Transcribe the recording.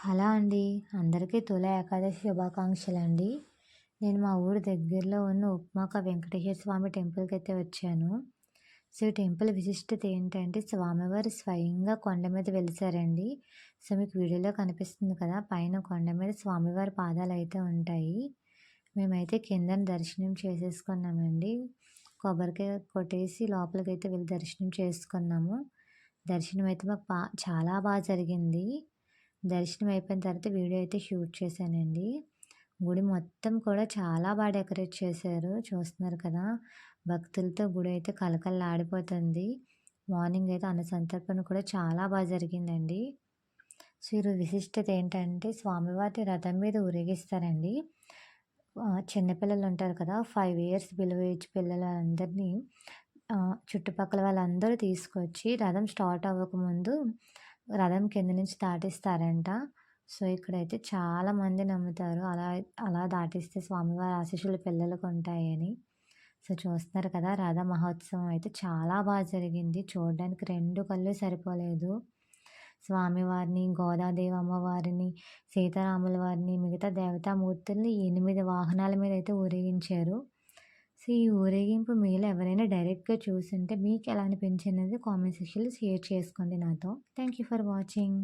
Hello అండి. అందరికీ తొలి ఏకాదశి శుభాకాంక్షలండి. నేను మా ఊరు దగ్గరలో ఉన్న ఉప్మాక వెంకటేశ్వర స్వామి టెంపుల్‌కైతే వచ్చాను. సో, ఈ టెంపుల్ విశిష్టత ఏంటంటే స్వామివారు స్వయంగా కొండ మీద వెలిసారండి. సో, మీకు వీడియోలో కనిపిస్తుంది కదా! పైన కొండ మీద స్వామివారి పాదాలైతే ఉంటాయి. మేమైతే కిందన దర్శనం చేసేసుకున్నామండి. కొబ్బరికాయ కొట్టేసి లోపలికైతే వెళ్లి దర్శనం చేసుకున్నాము. దర్శనం అయితే మాకు చాలా జరిగింది. దర్శనం అయిపోయిన తర్వాత వీడియో అయితే షూట్ చేశానండి. గుడి మొత్తం కూడా చాలా డెకరేట్ చేశారు. చూస్తున్నారు కదా! భక్తులతో గుడి అయితే కళకళలాడిపోతుంది. మార్నింగ్ అయితే అన్న సంతర్పణ కూడా చాలా జరిగిందండి. సో, ఈరోజు విశిష్టత ఏంటంటే స్వామివారిని రథం మీద ఊరేగిస్తారండి. చిన్నపిల్లలు ఉంటారు కదా! 5 ఇయర్స్ బిలో ఏజ్ పిల్లలందరినీ చుట్టుపక్కల వాళ్ళందరూ తీసుకొచ్చి రథం స్టార్ట్ అవ్వకముందు రథం కింద నుంచి దాటిస్తారంట. సో, ఇక్కడైతే చాలామంది నమ్ముతారు. అలా అలా దాటిస్తే స్వామివారి ఆశీస్సులు పిల్లలకు ఉంటాయని. సో, చూస్తున్నారు కదా! రథ మహోత్సవం అయితే చాలా జరిగింది. చూడడానికి 2 కళ్ళు సరిపోలేదు. స్వామివారిని, గోదాదేవి అమ్మవారిని, సీతారాముల వారిని, మిగతా దేవతామూర్తుల్ని 8 వాహనాల మీద అయితే ఊరేగించారు. సో, ఈ ఊరేగింపు మీలో ఎవరైనా డైరెక్ట్‌గా చూసుంటే మీకెలా అనిపించిందనేది కామెంట్ సెక్షన్‌లో షేర్ చేసుకోండి నాతో. Thank you for watching.